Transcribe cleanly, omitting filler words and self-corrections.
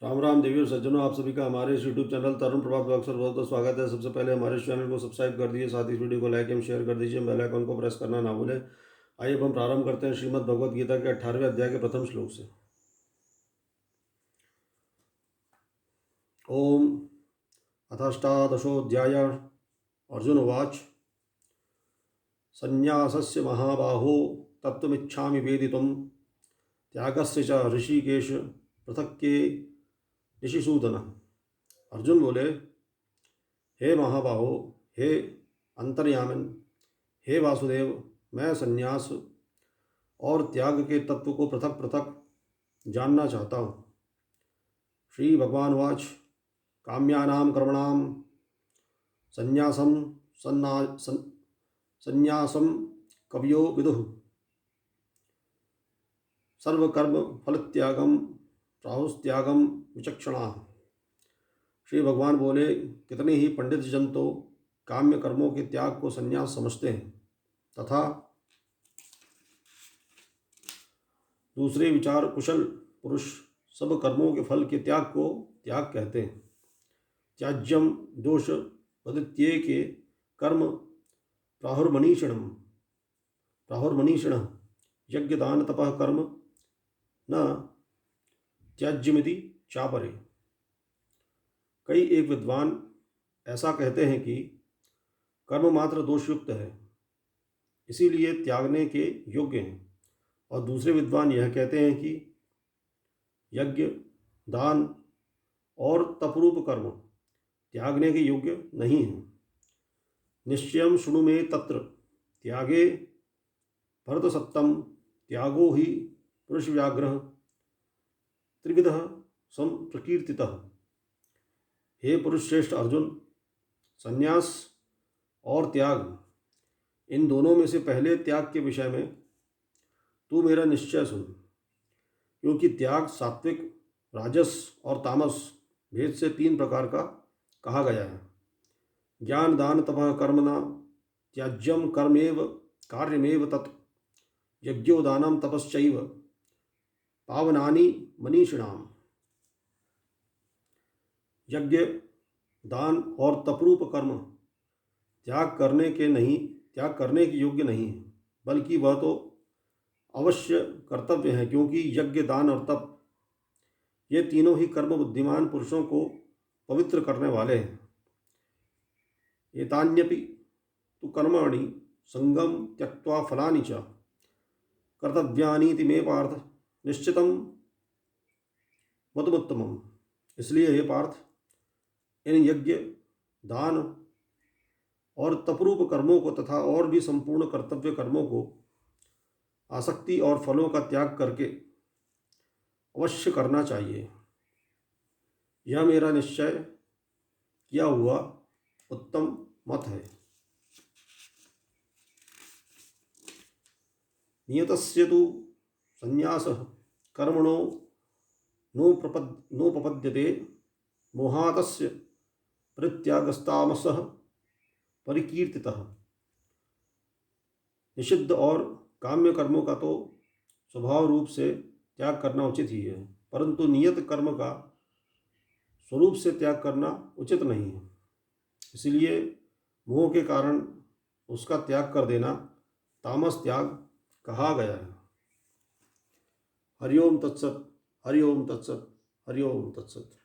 राम राम देवी और सज्जनों, आप सभी का हमारे इस यूट्यूब चैनल तरुण प्रभात ब्लॉग पर बहुत बहुत स्वागत है। सबसे पहले हमारे इस चैनल को सब्सक्राइब कर दीजिए, साथ ही इस वीडियो को लाइक एवं शेयर कर दीजिए, बेल आइकन को प्रेस करना ना भूलें। आइए अब हम प्रारंभ करते हैं श्रीमद् भगवद गीता के 18वें अध्याय के प्रथम श्लोक से। ओम अथाष्टादशोऽध्याय। अर्जुन उवाच संन्यासस्य महाबाहो तत्त्वमिच्छामि वेदितुं त्यागस्य च ऋषिकेश पृथक्के ऋषिसूदन। अर्जुन बोले, हे महाबाहो, हे अंतर्यामिन, हे वासुदेव, मैं संन्यास और त्याग के तत्व को पृथक पृथक जानना चाहता हूँ। श्री भगवान वाच काम्यानाम कर्मणाम संन्यासम संन्यासम कवयो विदुः सर्वकर्म फलत्यागम प्राहुस्त्यागम विचक्षणा। श्री भगवान बोले, कितने ही पंडित जन तो काम्य कर्मों के त्याग को संन्यास समझते हैं तथा दूसरे विचार कुशल पुरुष सब कर्मों के फल के त्याग को त्याग कहते हैं। त्याज्यम दोष पदित्ये के कर्म प्राहुर्मनीषिण यज्ञदान तपः कर्म न त्याज्यमिति चापरे। कई एक विद्वान ऐसा कहते हैं कि कर्म मात्र दोषयुक्त है, इसीलिए त्यागने के योग्य हैं, और दूसरे विद्वान यह कहते हैं कि यज्ञ, दान और तपरूप कर्म त्यागने के योग्य नहीं हैं। निश्चयं शृणु मे तत्र त्यागे भरतसत्तम त्यागो ही पुरुष व्याघ्रः त्रिविधः संप्रकीर्तितः। हे पुरुष श्रेष्ठ अर्जुन, संन्यास और त्याग, इन दोनों में से पहले त्याग के विषय में तू मेरा निश्चय सुन, क्योंकि त्याग सात्विक, राजस और तामस भेद से 3 प्रकार का कहा गया है। ज्ञान दान तपः कर्मणा त्याज्यम कर्मेव कार्यमेव तत् यज्ञो दानम तपश्चैव पावनानि मनीषिणाम। यज्ञ, दान और तपरूप कर्म त्याग करने के योग्य नहीं है, बल्कि वह तो अवश्य कर्तव्य है, क्योंकि यज्ञ, दान और तप ये तीनों ही कर्म बुद्धिमान पुरुषों को पवित्र करने वाले हैं। एतान्यपि तु कर्माणि संगम त्यक्त्वा फलानि च कर्तव्यानीति मे पार्थ निश्चितं मतमुत्तमम्। इसलिए हे पार्थ, इन यज्ञ, दान और तपरूप कर्मों को तथा और भी संपूर्ण कर्तव्य कर्मों को आसक्ति और फलों का त्याग करके अवश्य करना चाहिए। यह मेरा निश्चय किया हुआ उत्तम मत है। नियतस्य तु संन्यासः कर्मणो नोपपद्यते मोहातस्य परित्यागस्तामसः परिकीर्तितः। निषिद्ध और काम्य कर्मों का तो स्वभाव रूप से त्याग करना उचित ही है, परंतु नियत कर्म का स्वरूप से त्याग करना उचित नहीं है। इसलिए मोह के कारण उसका त्याग कर देना तामस त्याग कहा गया है। हरिओम तत्सत, हरिओम तत्सत, हरिओम तत्सत।